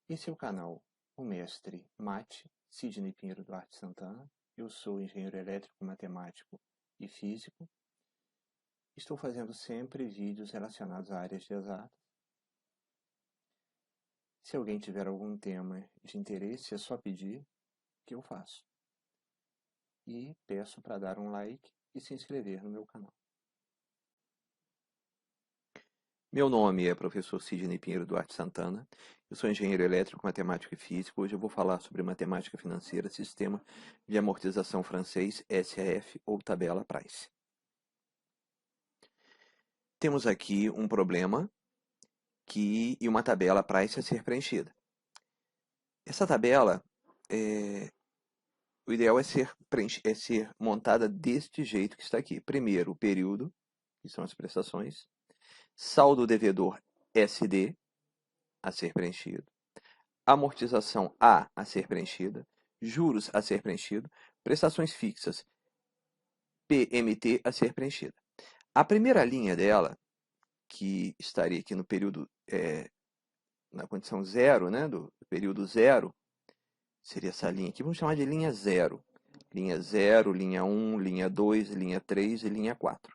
Esse é o canal O Mestre Mate, Sidney Pinheiro Duarte Santana. Eu sou engenheiro elétrico, matemático e físico. Estou fazendo sempre vídeos relacionados a áreas de exatas. Se alguém tiver algum tema de interesse, é só pedir que eu faço. E peço para dar um like e se inscrever no meu canal. Meu nome é professor Sidney Pinheiro Duarte Santana. Eu sou engenheiro elétrico, matemático e físico. Hoje eu vou falar sobre matemática financeira, sistema de amortização francês, SAF ou tabela Price. Temos aqui um problema e uma tabela Price a ser preenchida. Essa tabela, o ideal é ser montada deste jeito que está aqui. Primeiro, o período, que são as prestações. Saldo devedor SD, a ser preenchido. Amortização a ser preenchida. Juros a ser preenchido. Prestações fixas PMT a ser preenchida. A primeira linha dela, que estaria aqui no período, na condição zero, né, do período zero, seria essa linha aqui, vamos chamar de linha 0. Linha 0, linha 1, linha 2, linha 3 e linha 4.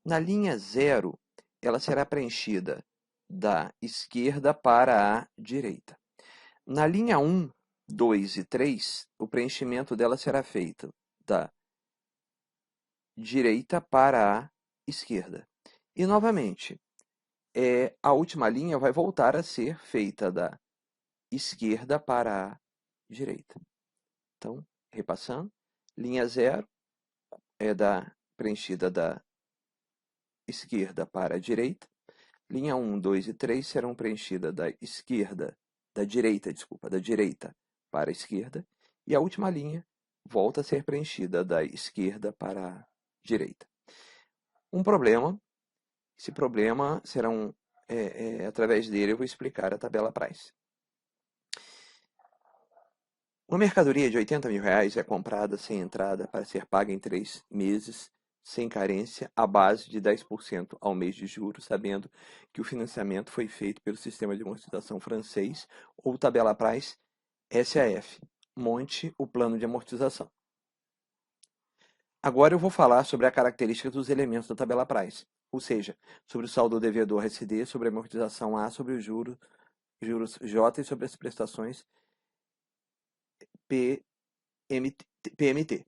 Na linha 0, ela será preenchida da esquerda para a direita. Na linha 1, 2 e 3, o preenchimento dela será feito da direita para a esquerda. E, novamente, a última linha vai voltar a ser feita da esquerda para a direita. Então, repassando, linha 0 preenchida da esquerda para a direita. Linha 1, 2 e 3 serão preenchidas da direita para a esquerda. E a última linha volta a ser preenchida da esquerda para a direita. Esse problema será através dele eu vou explicar a tabela Price. Uma mercadoria de R$80 mil é comprada sem entrada para ser paga em 3 meses, sem carência, à base de 10% ao mês de juros, sabendo que o financiamento foi feito pelo sistema de amortização francês ou tabela Price SAF. Monte o plano de amortização. Agora eu vou falar sobre a característica dos elementos da tabela Price, ou seja, sobre o saldo devedor SD, sobre a amortização A, sobre os juros J e sobre as prestações PMT.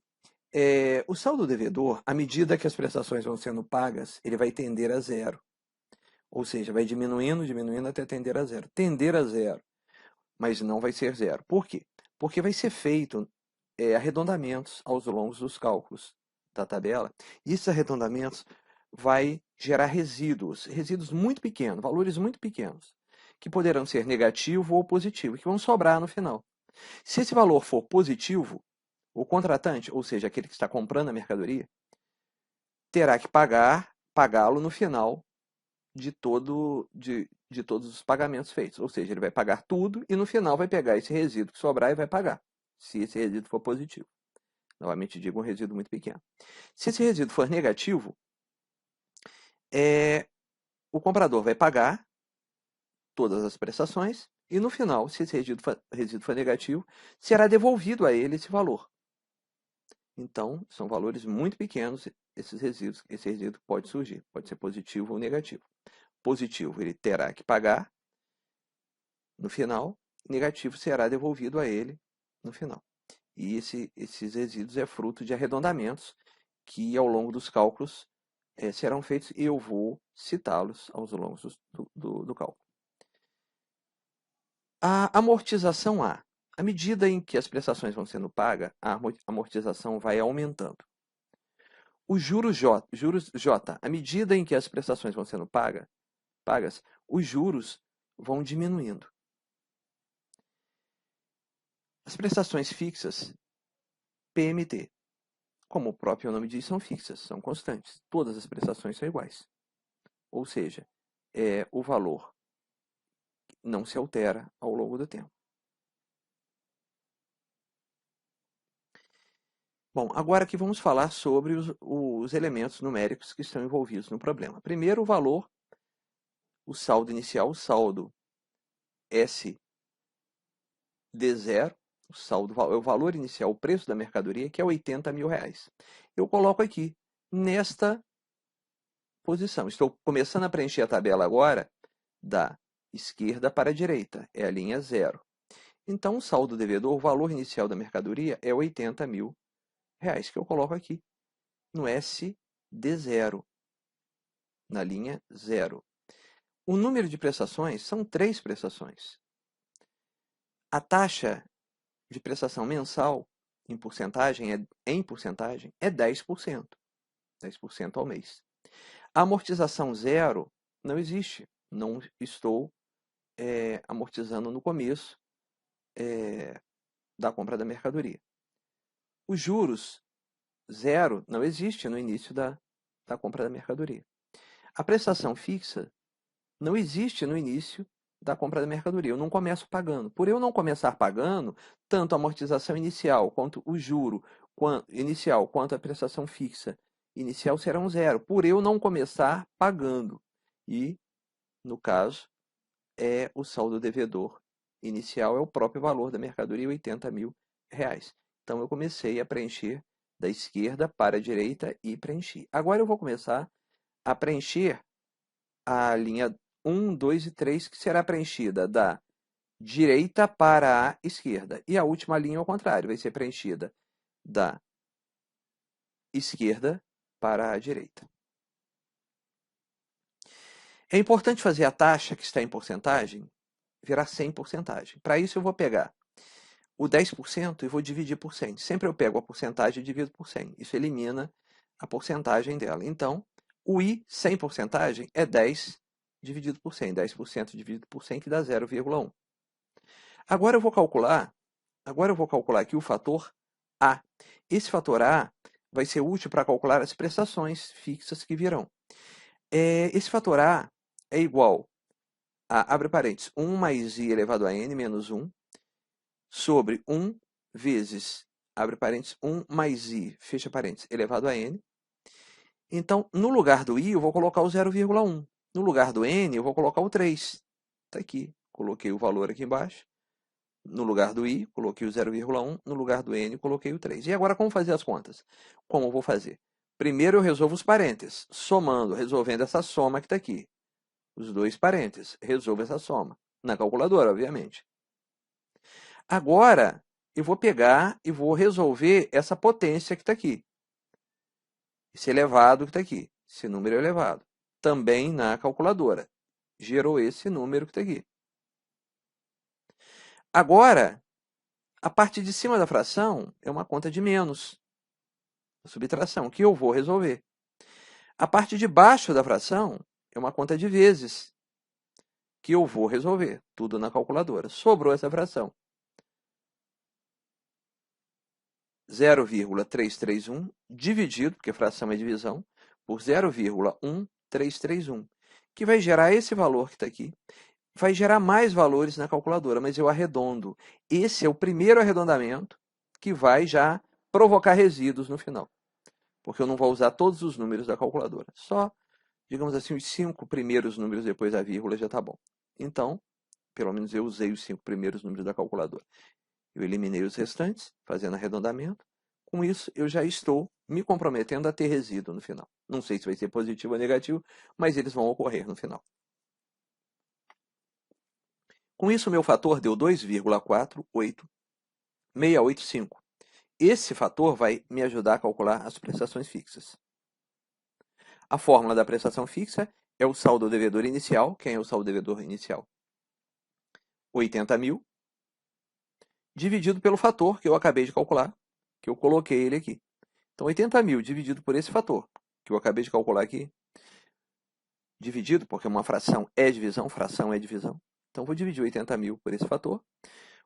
O saldo devedor, à medida que as prestações vão sendo pagas, ele vai tender a zero. Ou seja, vai diminuindo, diminuindo até tender a zero. Tender a zero, mas não vai ser zero. Por quê? Porque vai ser feito arredondamentos aos longos dos cálculos da tabela. E esses arredondamentos vai gerar resíduos muito pequenos, valores muito pequenos, que poderão ser negativo ou positivo, que vão sobrar no final. Se esse valor for positivo, o contratante, ou seja, aquele que está comprando a mercadoria, terá que pagá-lo no final de todos os pagamentos feitos. Ou seja, ele vai pagar tudo e no final vai pegar esse resíduo que sobrar e vai pagar, se esse resíduo for positivo. Novamente digo, um resíduo muito pequeno. Se esse resíduo for negativo, o comprador vai pagar todas as prestações e no final, se esse resíduo for negativo, será devolvido a ele esse valor. Então, são valores muito pequenos esses resíduos. Esse resíduo pode surgir, pode ser positivo ou negativo. Positivo, ele terá que pagar no final, negativo será devolvido a ele no final. E esses resíduos é fruto de arredondamentos que, ao longo dos cálculos, serão feitos e eu vou citá-los ao longo do cálculo. A amortização A. À medida em que as prestações vão sendo pagas, a amortização vai aumentando. Os juros J, à medida em que as prestações vão sendo pagas, os juros vão diminuindo. As prestações fixas, PMT, como o próprio nome diz, são fixas, são constantes. Todas as prestações são iguais. Ou seja, o valor não se altera ao longo do tempo. Bom, agora aqui vamos falar sobre os elementos numéricos que estão envolvidos no problema. Primeiro, o valor, o saldo inicial, o saldo SD D0, o saldo, o valor inicial, o preço da mercadoria, que é R$ 80.000. Eu coloco aqui, nesta posição. Estou começando a preencher a tabela agora, da esquerda para a direita, é a linha 0. Então, o saldo devedor, o valor inicial da mercadoria, é R$ 80.000, que eu coloco aqui no SD0, na linha 0. O número de prestações são 3 prestações. A taxa de prestação mensal, em porcentagem, é 10%. 10% ao mês. A amortização zero não existe. Não estou amortizando no começo da compra da mercadoria. Os juros zero não existe no início da compra da mercadoria. A prestação fixa não existe no início da compra da mercadoria. Eu não começo pagando. Por eu não começar pagando, tanto a amortização inicial quanto o juro inicial quanto a prestação fixa inicial serão zero. Por eu não começar pagando. E, no caso, o saldo devedor inicial é o próprio valor da mercadoria, R$ 80.000. Então, eu comecei a preencher da esquerda para a direita e preenchi. Agora eu vou começar a preencher a linha 1, 2 e 3, que será preenchida da direita para a esquerda. E a última linha, ao contrário, vai ser preenchida da esquerda para a direita. É importante fazer a taxa que está em porcentagem virar 100 porcentagem. Para isso, eu vou pegar o 10% e vou dividir por 100. Sempre eu pego a porcentagem e divido por 100. Isso elimina a porcentagem dela. Então, o I 100 porcentagem é 10 dividido por 100. 10% dividido por 100, que dá 0,1. Agora eu vou calcular aqui o fator A. Esse fator A vai ser útil para calcular as prestações fixas que virão. Esse fator A é igual a, abre parênteses, 1 mais I elevado a N menos 1, sobre 1 vezes, abre parênteses, 1 mais I, fecha parênteses, elevado a N. Então, no lugar do I, eu vou colocar o 0,1. No lugar do N, eu vou colocar o 3. Está aqui. Coloquei o valor aqui embaixo. No lugar do I, coloquei o 0,1. No lugar do N, coloquei o 3. E agora, como fazer as contas? Como eu vou fazer? Primeiro, eu resolvo os parênteses, somando, resolvendo essa soma que está aqui. Os dois parênteses. Resolvo essa soma. Na calculadora, obviamente. Agora, eu vou pegar e vou resolver essa potência que está aqui. Esse elevado que está aqui. Esse número elevado. Também na calculadora. Gerou esse número que está aqui. Agora, a parte de cima da fração é uma conta de menos. A subtração, que eu vou resolver. A parte de baixo da fração é uma conta de vezes, que eu vou resolver. Tudo na calculadora. Sobrou essa fração. 0,331 dividido, porque fração é divisão, por 0,1331, que vai gerar esse valor que está aqui. Vai gerar mais valores na calculadora, mas eu arredondo. Esse é o primeiro arredondamento que vai já provocar resíduos no final, porque eu não vou usar todos os números da calculadora. Só, digamos assim, os 5 primeiros números depois da vírgula já está bom. Então, pelo menos eu usei os 5 primeiros números da calculadora. Eu eliminei os restantes, fazendo arredondamento. Com isso, eu já estou me comprometendo a ter resíduo no final. Não sei se vai ser positivo ou negativo, mas eles vão ocorrer no final. Com isso, o meu fator deu 2,48685. Esse fator vai me ajudar a calcular as prestações fixas. A fórmula da prestação fixa é o saldo devedor inicial. Quem é o saldo devedor inicial? 80.000, dividido pelo fator que eu acabei de calcular, que eu coloquei ele aqui. Então, 80.000 dividido por esse fator, que eu acabei de calcular aqui, dividido, porque uma fração é divisão, fração é divisão. Então, vou dividir 80.000 por esse fator.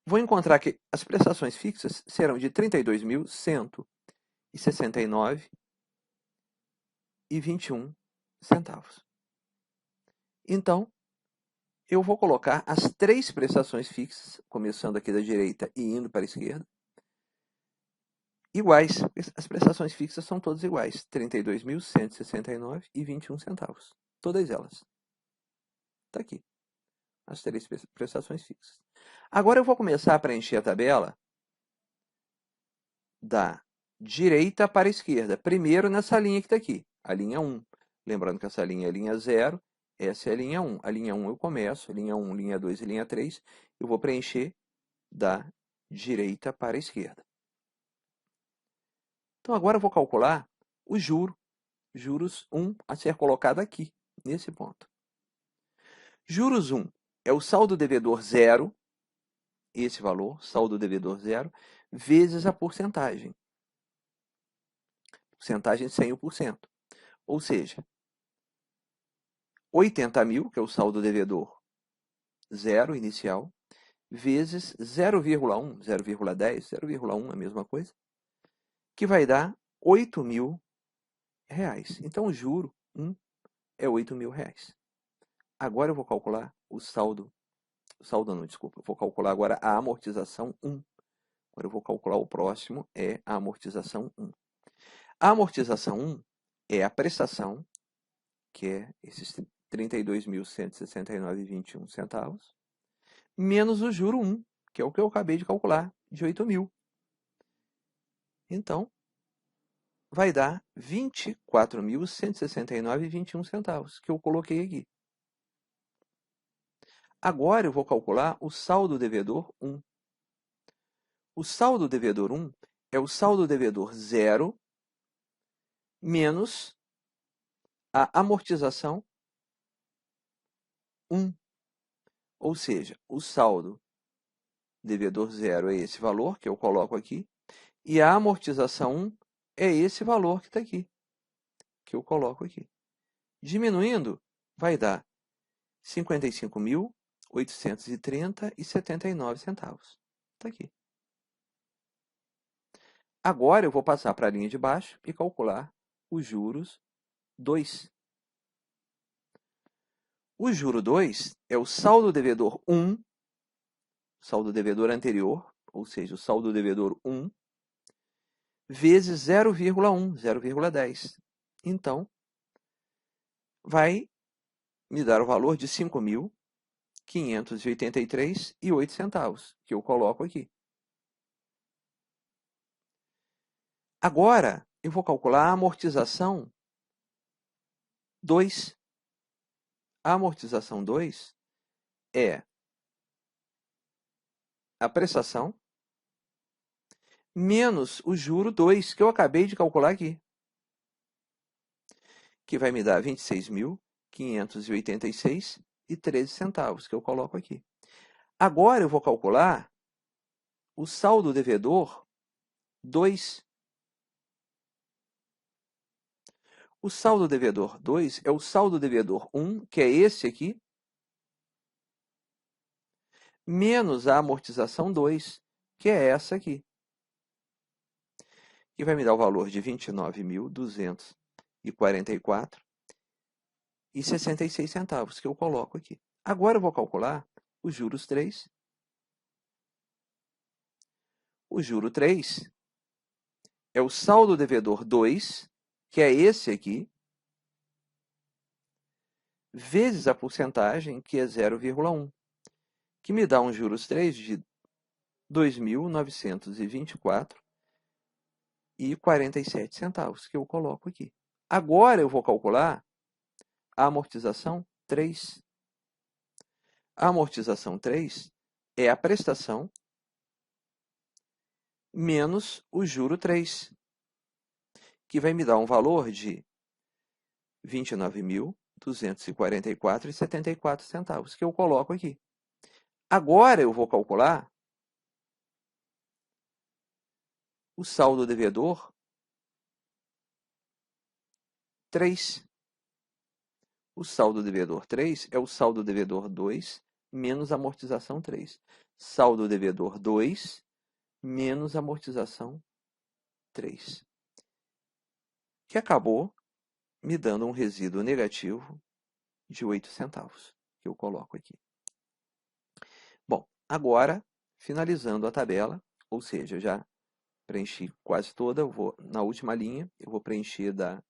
Vou encontrar que as prestações fixas serão de 32.169,21 centavos. Então, eu vou colocar as 3 prestações fixas, começando aqui da direita e indo para a esquerda, iguais. As prestações fixas são todas iguais, 32.169,21 centavos. Todas elas. Está aqui. as 3 prestações fixas. Agora eu vou começar a preencher a tabela da direita para a esquerda. Primeiro nessa linha que está aqui, a linha 1. Lembrando que essa linha é a linha 0, essa é a linha 1. A linha 1 eu começo, a linha 1, linha 2 e linha 3. Eu vou preencher da direita para a esquerda. Então agora eu vou calcular o juros 1 a ser colocado aqui, nesse ponto. Juros 1 é o saldo devedor zero, esse valor, saldo devedor zero, vezes a porcentagem. Porcentagem de 100%. Ou seja, 80 mil, que é o saldo devedor zero inicial, vezes 0,1, 0,10, 0,1 é a mesma coisa, que vai dar 8 mil reais. Então, o juro 1 é 8 mil reais. Agora eu vou calcular o saldo não, desculpa, eu vou calcular agora a amortização 1. Agora eu vou calcular o próximo, é a amortização 1. A amortização 1 é a prestação, que é esses R$ 32.169,21, menos o juro 1, que é o que eu acabei de calcular, de 8 mil. Então, vai dar R$ 24.169,21, que eu coloquei aqui. Agora eu vou calcular o saldo devedor 1. O saldo devedor 1 é o saldo devedor zero menos a amortização 1. Ou seja, o saldo devedor zero é esse valor que eu coloco aqui, e a amortização 1 é esse valor que está aqui, que eu coloco aqui. Diminuindo, vai dar R$ 55.830,79. Está aqui. Agora eu vou passar para a linha de baixo e calcular os juros 2. O juro 2 é o saldo devedor 1, saldo devedor anterior, ou seja, o saldo devedor 1, vezes 0,1, 0,10. Então, vai me dar o valor de R$ 5.583,08, que eu coloco aqui. Agora, eu vou calcular a amortização 2. A amortização 2 é a prestação menos o juro 2, que eu acabei de calcular aqui, que vai me dar R$ 26.586,13, que eu coloco aqui. Agora eu vou calcular o saldo devedor 2. O saldo devedor 2 é o saldo devedor 1, que é esse aqui, menos a amortização 2, que é essa aqui, que vai me dar o valor de R$ 29.244,66, que eu coloco aqui. Agora eu vou calcular os juros 3. O juro 3 é o saldo devedor 2, que é esse aqui, vezes a porcentagem, que é 0,1, que me dá um juros 3 de R$ 2.924,47, que eu coloco aqui. Agora eu vou calcular a amortização 3. A amortização 3 é a prestação menos o juro 3, que vai me dar um valor de R$ 29.244,74, que eu coloco aqui. Agora eu vou calcular o saldo devedor 3. O saldo devedor 3 é o saldo devedor 2 menos amortização 3. Saldo devedor 2 menos amortização 3. Que acabou me dando um resíduo negativo de 8 centavos, que eu coloco aqui. Bom, agora, finalizando a tabela, ou seja, eu já preenchi quase toda, eu vou na última linha, eu vou preencher da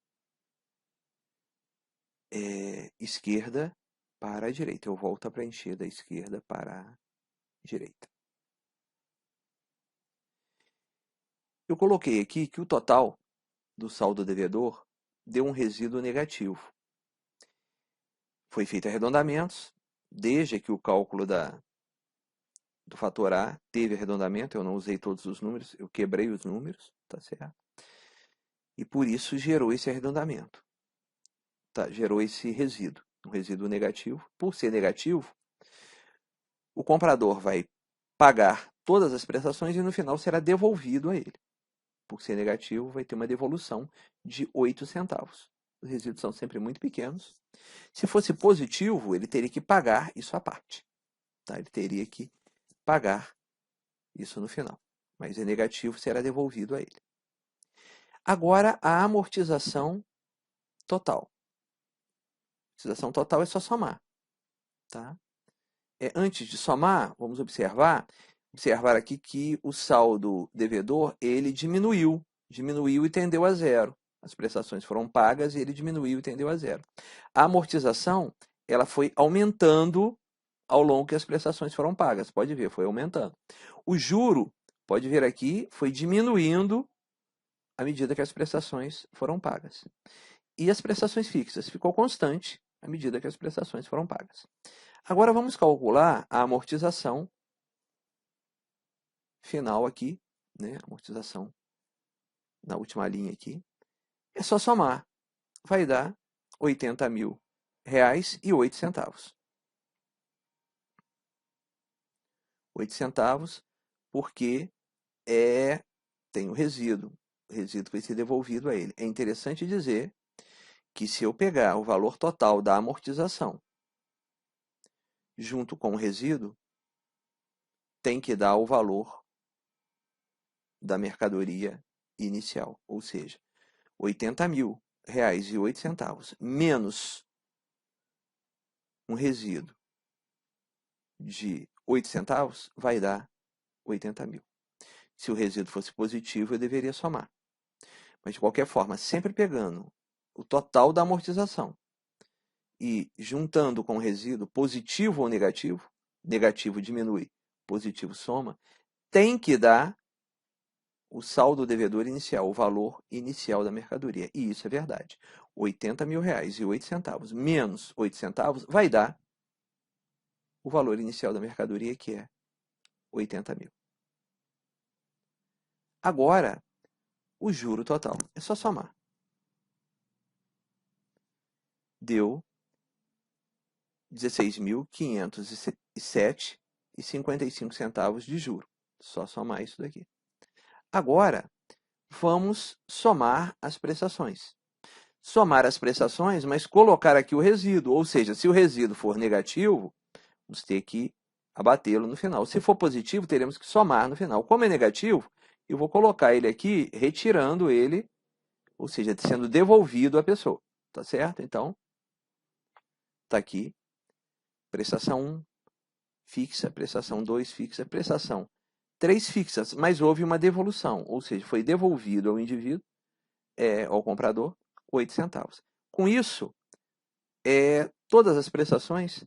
esquerda para a direita. Eu volto a preencher da esquerda para a direita. Eu coloquei aqui que o total do saldo devedor deu um resíduo negativo. Foi feito arredondamentos, desde que o cálculo do fator A teve arredondamento, eu não usei todos os números, eu quebrei os números, tá certo? E por isso gerou esse arredondamento, tá? Gerou esse resíduo, um resíduo negativo. Por ser negativo, o comprador vai pagar todas as prestações e no final será devolvido a ele. Por ser negativo, vai ter uma devolução de 8 centavos. Os resíduos são sempre muito pequenos. Se fosse positivo, ele teria que pagar isso à parte. Tá? Ele teria que pagar isso no final. Mas é negativo, será devolvido a ele. Agora, a amortização total. A amortização total é só somar. Tá? Antes de somar, vamos observar aqui que o saldo devedor ele diminuiu e tendeu a zero. As prestações foram pagas e ele diminuiu e tendeu a zero. A amortização ela foi aumentando ao longo que as prestações foram pagas. Pode ver, foi aumentando. O juro, pode ver aqui, foi diminuindo à medida que as prestações foram pagas. E as prestações fixas ficou constante à medida que as prestações foram pagas. Agora vamos calcular a amortização final aqui, né? Amortização na última linha aqui. É só somar. Vai dar R$ 80.000,08. 8 centavos, porque tem o resíduo. O resíduo vai ser devolvido a ele. É interessante dizer que se eu pegar o valor total da amortização junto com o resíduo, tem que dar o valor da mercadoria inicial, ou seja, R$ 80.000,08 menos um resíduo de 8 centavos vai dar 80 mil. Se o resíduo fosse positivo, eu deveria somar. Mas, de qualquer forma, sempre pegando o total da amortização e juntando com o resíduo positivo ou negativo, negativo diminui, positivo soma, tem que dar o saldo devedor inicial, o valor inicial da mercadoria. E isso é verdade. R$ 80.000,08 menos 8 centavos vai dar o valor inicial da mercadoria, que é 80 mil. Agora, o juro total. É só somar. Deu 16.507,55 centavos de juro. Só somar isso daqui. Agora, vamos somar as prestações. Somar as prestações, mas colocar aqui o resíduo. Ou seja, se o resíduo for negativo, vamos ter que abatê-lo no final. Se for positivo, teremos que somar no final. Como é negativo, eu vou colocar ele aqui, retirando ele, ou seja, sendo devolvido à pessoa. Tá certo? Então, está aqui, prestação 1 fixa, prestação 2 fixa, prestação 3 fixas, mas houve uma devolução, ou seja, foi devolvido ao indivíduo, ao comprador, 8 centavos. Com isso, todas as prestações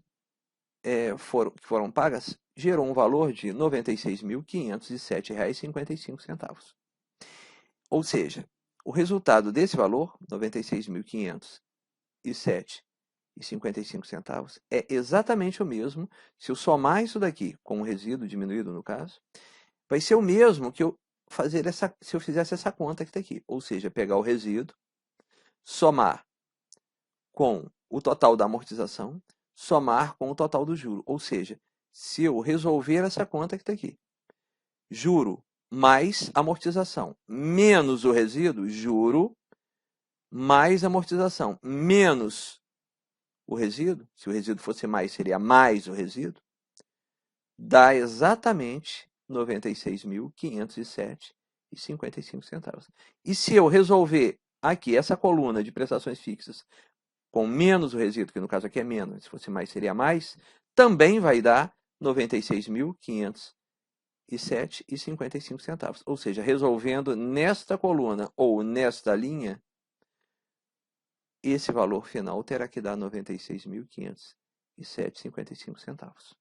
que foram pagas gerou um valor de R$ 96.507,55. Ou seja, o resultado desse valor, R$ 96.507,55, é exatamente o mesmo. Se eu somar isso daqui com o resíduo diminuído, no caso, vai ser o mesmo que se eu fizesse essa conta que está aqui. Ou seja, pegar o resíduo, somar com o total da amortização, somar com o total do juro. Ou seja, se eu resolver essa conta que está aqui, juro mais amortização, menos o resíduo, juro mais amortização, menos o resíduo, se o resíduo fosse mais, seria mais o resíduo, dá exatamente R$ 96.507,55. E se eu resolver aqui essa coluna de prestações fixas com menos o resíduo, que no caso aqui é menos, se fosse mais seria mais, também vai dar R$ 96.507,55. Ou seja, resolvendo nesta coluna ou nesta linha, esse valor final terá que dar R$ 96.507,55. e 7,55 centavos.